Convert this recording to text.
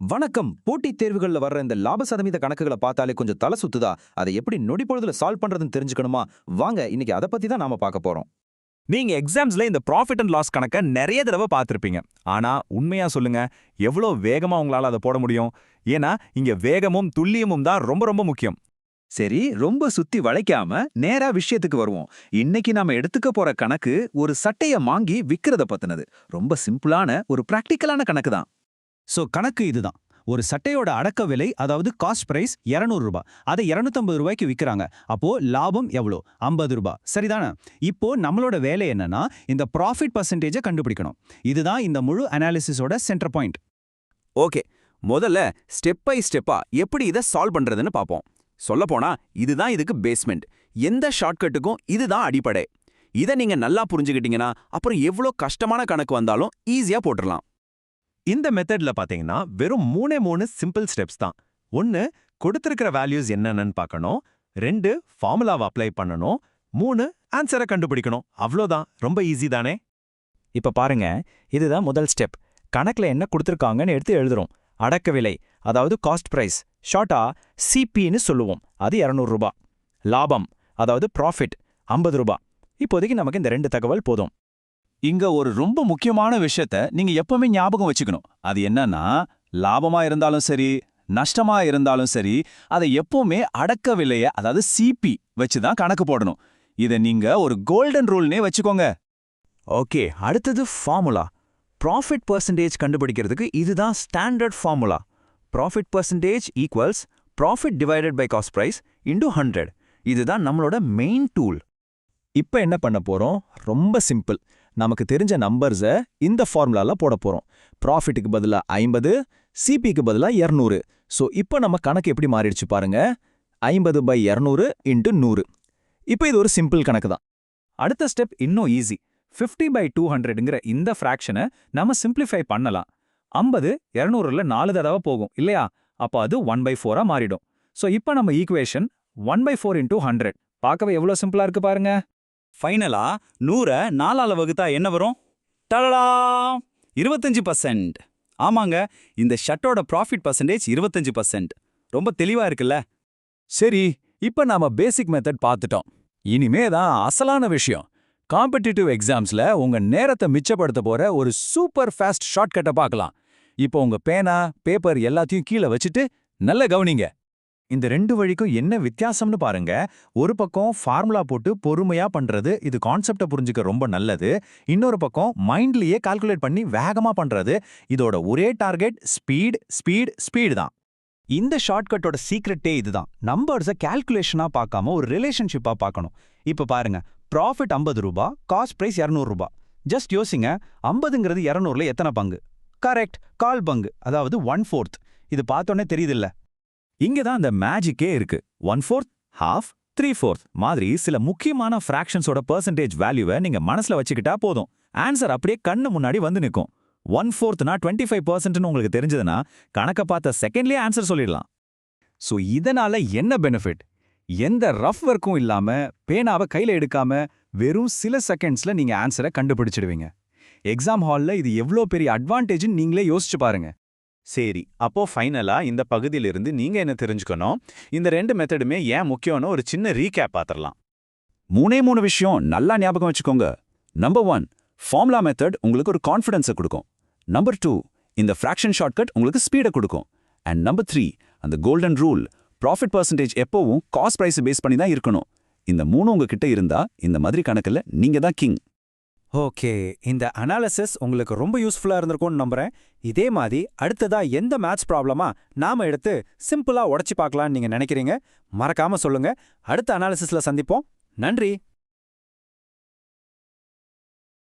வணக்கம். போட்டித் தேர்வுகள்ல வர்ற இந்த லாப சதவீத கணக்குகளை பார்த்தாலே கொஞ்சம் தலை சுத்துதா? அதை எப்படி நொடிப்பொழுதுல சால்வ் பண்றதுன்னு தெரிஞ்சுக்கணுமா? வாங்க, இன்னைக்கு அதை பத்தி தான் நாம பார்க்க போறோம். நீங்க எக்ஸாம்ஸ்ல இந்த ப்ராஃபிட் அண்ட் லாஸ் கணக்க நிறைய தடவை பார்த்திருப்பீங்க. ஆனா உண்மையா சொல்லுங்க, எவ்வளவு வேகமா உங்களால அதை போட முடியும்? ஏன்னா இங்க வேகமும் துல்லியமும் தான் ரொம்ப ரொம்ப முக்கியம். சரி, ரொம்ப சுத்தி வளைக்காம நேரா விஷயத்துக்கு வருவோம். இன்னைக்கு நாம எடுத்துக்க போற கணக்கு ஒரு சட்டைய வாங்கி விக்கிறத பத்தினது. ரொம்ப சிம்பிளான ஒரு பிராக்டிக்கலான கணக்கு தான். கணக்கு இதுதான். ஒரு சட்டையோட அடக்க விலை, அதாவது காஸ்ட் பிரைஸ் 200 ரூபாய். அதை 250 ரூபாய்க்கு விற்கிறாங்க. அப்போ லாபம் எவ்வளோ? 50 ரூபாய். சரிதானே? இப்போ நம்மளோட வேலை என்னன்னா, இந்த ப்ராஃபிட் பர்சன்டேஜை கண்டுபிடிக்கணும். இதுதான் இந்த முழு அனாலிசிஸோட சென்டர் பாயிண்ட். ஓகே, முதல்ல ஸ்டெப் பை ஸ்டெப்பா எப்படி இதை சால்வ் பண்றதுன்னு பார்ப்போம். சொல்லப்போனா இதுதான் இதுக்கு பேஸ்மெண்ட். எந்த ஷார்ட்கட்டுக்கும் இதுதான் அடிப்படை. இதை நீங்க நல்லா புரிஞ்சுக்கிட்டீங்கன்னா அப்புறம் எவ்வளோ கஷ்டமான கணக்கு வந்தாலும் ஈஸியா போட்டுடலாம். இந்த மெத்தட்ல பாத்தீங்கன்னா வெறும் மூணு சிம்பிள் ஸ்டெப்ஸ் தான். 1, கொடுத்திருக்கிற வேல்யூஸ் என்னன்னு பார்க்கணும். 2, ஃபார்முலாவை அப்ளை பண்ணணும். 3, ஆன்சரை கண்டுபிடிக்கணும். அவ்வளோதான். ரொம்ப ஈஸி தானே? இப்ப பாருங்க, இதுதான் முதல் ஸ்டெப். கணக்குல என்ன கொடுத்திருக்காங்கன்னு எடுத்து எழுதுறோம். அடக்க விலை, அதாவது காஸ்ட் பிரைஸ், ஷார்ட்டா சிபின்னு சொல்லுவோம். அது 200 ரூபாய். லாபம், அதாவது ப்ராஃபிட், 50 ரூபாய். இப்போதைக்கு நமக்கு இந்த 2 தகவல் போதும். இங்க ஒரு ரொம்ப முக்கியமான விஷயத்த நீங்க எப்பவுமே ஞாபகம் வச்சுக்கணும். அது என்னன்னா, லாபமா இருந்தாலும் சரி, நஷ்டமா இருந்தாலும் சரி, அதை எப்பவுமே அடக்க விலைய, அதாவது சிபி வச்சுதான் கணக்கு போடணும். இதை நீங்க ஒரு கோல்டன் ரூல்னே வச்சுக்கோங்க. ஓகே, அடுத்தது ஃபார்முலா. ப்ராஃபிட் பர்சன்டேஜ் கண்டுபிடிக்கிறதுக்கு இதுதான் standard formula. Profit percentage equals profit divided by cost price into 100. இதுதான் நம்மளோட மெயின் டூல். இப்போ என்ன பண்ண போறோம்? ரொம்ப சிம்பிள். நமக்கு தெரிஞ்ச நம்பர்ஸை இந்த ஃபார்முலால போட போறோம். ப்ராஃபிட்டுக்கு பதிலா 50, சிபிக்கு பதிலா 200. இப்போ நம்ம கணக்கு எப்படி மாறிடுச்சு பாருங்க. 50/200 × 100. இப்போ இது ஒரு சிம்பிள் கணக்கு தான். அடுத்த ஸ்டெப் இன்னும் ஈஸி. 50/200ங்கிற இந்த ஃப்ராக்ஷனை நம்ம சிம்பிளிஃபை பண்ணலாம். 50 200ல 4 தடவை போகும் இல்லையா? அப்போ அது 1/4 மாறிடும். இப்போ நம்ம ஈக்குவேஷன் 1/4 × 100. பார்க்கவே எவ்வளோ சிம்பிளா இருக்கு பாருங்க. ஃபைனலா 100 4ஆல வகுத்தா என்ன வரும்? டடடா! 25%. ஆமாங்க, இந்த ஷர்ட்டோட ப்ராஃபிட் பர்சன்டேஜ் 25%. ரொம்ப தெளிவா இருக்குல்ல? சரி, இப்ப நாம பேசிக் மெத்தட் பார்த்துட்டோம். இனிமே தான் அசலான விஷயம். காம்படிட்டிவ் எக்ஸாம்ஸ்ல உங்க நேரத்தை மிச்சப்படுத்த போற ஒரு சூப்பர் ஃபாஸ்ட் ஷார்ட்கட்டை பார்க்கலாம். இப்போ உங்க பேனா, பேப்பர் எல்லாத்தையும் கீழே வச்சுட்டு நல்ல கவனிங்க. இந்த 2 வழிக்கும் என்ன வித்தியாசம்னு பாருங்க. ஒரு பக்கம் ஃபார்முலா போட்டு பொறுமையா பண்றது, இது கான்செப்டை புரிஞ்சுக்க ரொம்ப நல்லது. இன்னொரு பக்கம் மைண்ட்லயே கால்குலேட் பண்ணி வேகமா பண்றது, இதோட ஒரே டார்கெட் ஸ்பீடு தான். இந்த ஷார்ட்கட்டோட சீக்ரெட்டே இதுதான். நம்பர்ஸை கால்குலேஷனா பார்க்காம ஒரு ரிலேஷன்ஷிப்பா பார்க்கணும். இப்போ பாருங்க, ப்ராஃபிட் 50 ரூபாய், காஸ்ட் பிரைஸ் 200 ரூபாய். ஜஸ்ட் யோசிங்க, 50ங்கிறது 200ல எத்தனை பங்கு? கரெக்ட், 1/4 பங்கு, அதாவது 1/4. இது பார்த்தோன்னே தெரியுதில்ல? இங்க தான் அந்த மேஜிக்கே இருக்கு. 1/4, half, 3/4 மாதிரி சில முக்கியமான ஃப்ராக்ஷன்ஸோட பெர்சன்டேஜ் வேல்யூவை நீங்க மனசுல வச்சுக்கிட்டா போதும். ஆன்சர் அப்படியே கண்ணு முன்னாடி வந்து நிற்கும். 1/4னா 25%ன்னு உங்களுக்கு தெரிஞ்சதுன்னா கணக்க பார்த்த செகண்ட்லயே ஆன்சர் சொல்லிடலாம். இதனால என்ன பெனிஃபிட்? எந்த ரஃப் ஒர்க்கும் இல்லாம, பேனாவை கையில எடுக்காம வெறும் சில செகண்ட்ஸ்ல நீங்க ஆன்சரை கண்டுபிடிச்சிடுவீங்க. எக்ஸாம் ஹால்ல இது எவ்வளோ பெரிய அட்வான்டேஜ்னு நீங்களே யோசிச்சு பாருங்க. சரி, அப்போ ஃபைனலா இந்த பகுதியிலிருந்து நீங்க என்ன தெரிஞ்சுக்கணும்? இந்த 2 மெத்தடுமே ஏன் முக்கியம்னு ஒரு சின்ன ரீகேப் பார்த்துடலாம். 3 விஷயம் நல்லா ஞாபகம் வச்சுக்கோங்க. நம்பர் 1, ஃபார்முலா மெத்தட் உங்களுக்கு ஒரு கான்ஃபிடன்ஸை கொடுக்கும். நம்பர் 2, இந்த ஃப்ராக்ஷன் ஷார்ட்கட் உங்களுக்கு ஸ்பீடை கொடுக்கும். அண்ட் நம்பர் 3, அந்த கோல்டன் ரூல், ப்ராஃபிட் பர்சன்டேஜ் எப்பவும் காஸ்ட் பிரைஸ் பேஸ் பண்ணி தான் இருக்கணும். இந்த 3 உங்ககிட்ட இருந்தா இந்த மாதிரி கணக்குல நீங்க தான் கிங். ஓகே, இந்த அனாலிசிஸ் உங்களுக்கு ரொம்ப யூஸ்ஃபுல்லா இருந்திருக்கும்னு நம்புறேன். இதே மாதிரி அடுத்ததா எந்த மேத்ஸ் ப்ராப்ளமா நாம எடுத்து சிம்பிளா உடைச்சு பார்க்கலாம்னு நீங்க நினைக்கிறீங்க? மறக்காம சொல்லுங்க. அடுத்த அனாலிசிஸ்ல சந்திப்போம். நன்றி.